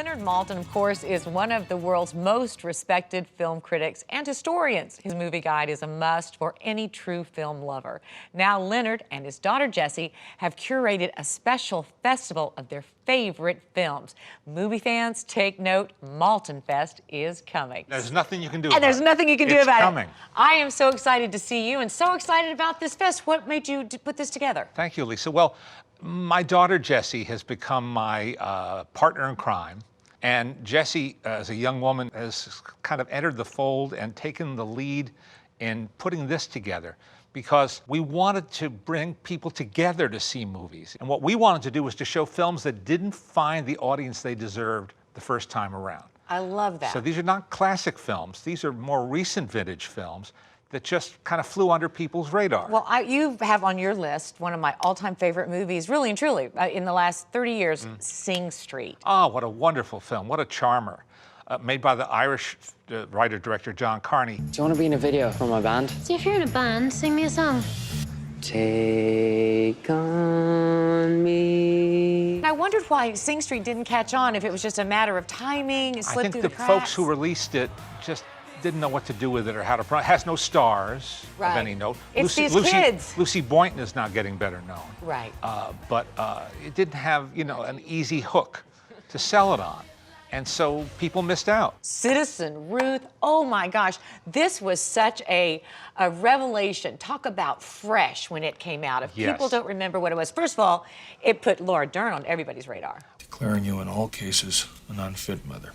Leonard Maltin, of course, is one of the world's most respected film critics and historians. His movie guide is a must for any true film lover. Now, Leonard and his daughter Jessie have curated a special festival of their favorite films. Movie fans, take note, MaltinFest is coming. There's nothing you can do about it. And there's nothing you can do about it. It's coming. I am so excited to see you and so excited about this fest. What made you put this together? Thank you, Lisa. Well, my daughter Jessie has become my partner in crime. And Jessie, as a young woman, has kind of entered the fold and taken the lead in putting this together, because we wanted to bring people together to see movies. And what we wanted to do was to show films that didn't find the audience they deserved the first time around. I love that. So these are not classic films. These are more recent vintage films that just kind of flew under people's radar. Well, you have on your list one of my all-time favorite movies, really and truly, in the last 30 years, Sing Street. Oh, what a wonderful film. What a charmer. Made by the Irish writer-director John Carney. Do you want to be in a video for my band? So if you're in a band, sing me a song. Take on me. I wondered why Sing Street didn't catch on, if it was just a matter of timing, it slipped through the cracks. I think the folks who released it just didn't know what to do with it or how to promote it. It has no stars of any note. It's these kids. Lucy Boynton is now getting better known. Right. But it didn't have, an easy hook to sell it on. And so people missed out. Citizen Ruth, oh my gosh, this was such a revelation. Talk about fresh when it came out. If people don't remember what it was, first of all, it put Laura Dern on everybody's radar. Declaring you in all cases an unfit mother.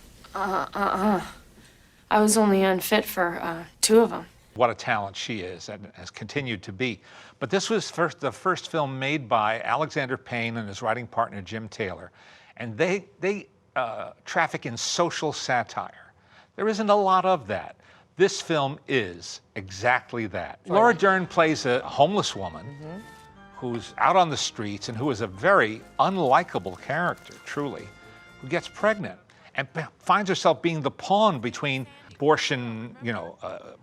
I was only unfit for 2 of them. What a talent she is and has continued to be. But this was the first film made by Alexander Payne and his writing partner Jim Taylor. And they traffic in social satire. There isn't a lot of that. This film is exactly that. Right. Laura Dern plays a homeless woman who's out on the streets and who is a very unlikable character, truly, who gets pregnant and finds herself being the pawn between abortion,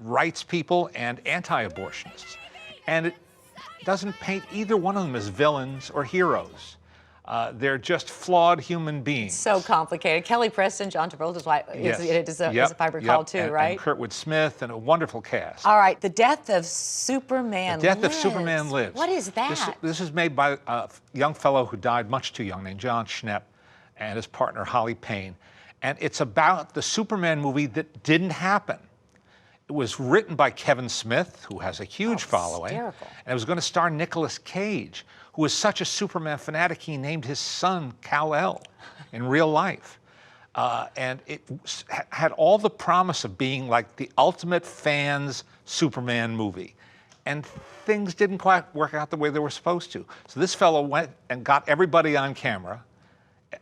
rights people and anti-abortionists. And it doesn't paint either one of them as villains or heroes. They're just flawed human beings. So complicated. Kelly Preston, John Travolta's wife, is if I recall, too, right? And Kurtwood Smith, and a wonderful cast. All right, The Death of Superman Lives. The Death of Superman Lives. What is that? This is made by a young fellow who died much too young, named John Schnepp, and his partner, Holly Payne. And it's about the Superman movie that didn't happen. It was written by Kevin Smith, who has a huge following. Hysterical. And it was going to star Nicolas Cage, who was such a Superman fanatic, he named his son Kal-El in real life. And it had all the promise of being like the ultimate fans' Superman movie. And things didn't quite work out the way they were supposed to. So this fellow went and got everybody on camera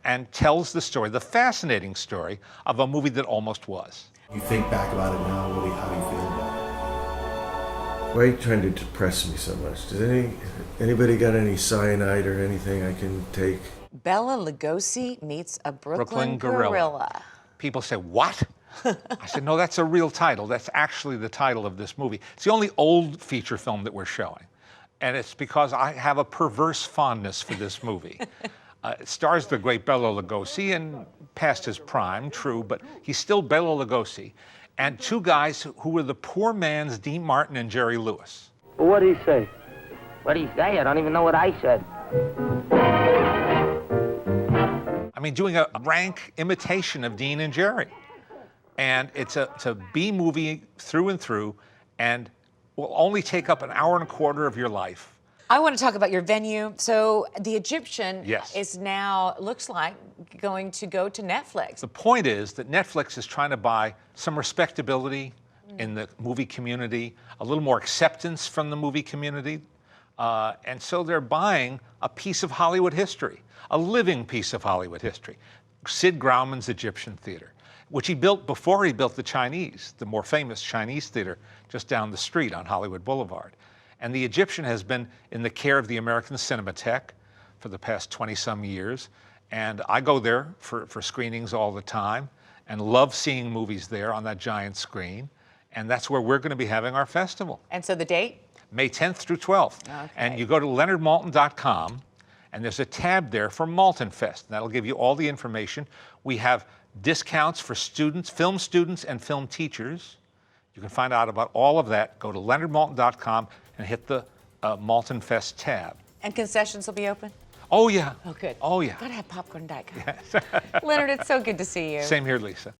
and tells the story, the fascinating story of a movie that almost was. You think back about it now, Willie, how do you feel about it? Why are you trying to depress me so much? Does anybody got any cyanide or anything I can take? Bela Lugosi meets a Brooklyn gorilla. People say, what? I said, no, that's a real title. That's actually the title of this movie. It's the only old feature film that we're showing. And it's because I have a perverse fondness for this movie. It stars the great Bela Lugosi, and past his prime, true, but he's still Bela Lugosi. And 2 guys who were the poor man's Dean Martin and Jerry Lewis. Well, what'd he say? What'd he say? I don't even know what I said. I mean, doing a rank imitation of Dean and Jerry. And it's a B movie through and through, and will only take up an hour and a quarter of your life. I want to talk about your venue. So the Egyptian Yes. is now, looks like, going to go to Netflix. The point is that Netflix is trying to buy some respectability in the movie community, a little more acceptance from the movie community. And so they're buying a piece of Hollywood history, a living piece of Hollywood history. Sid Grauman's Egyptian Theater, which he built before he built the Chinese, the more famous Chinese theater just down the street on Hollywood Boulevard. And the Egyptian has been in the care of the American Cinematheque for the past 20-some years. And I go there for screenings all the time and love seeing movies there on that giant screen. And that's where we're going to be having our festival. And so the date? May 10th through 12th. Okay. And you go to leonardmaltin.com And there's a tab there for MaltinFest. That'll give you all the information. We have discounts for students, film students and film teachers. You can find out about all of that. Go to leonardmaltin.com and hit the MaltinFest tab. And concessions will be open? Oh, yeah. Oh, good. Oh, yeah. Gotta have popcorn and Diet Coke. Leonard, it's so good to see you. Same here, Lisa.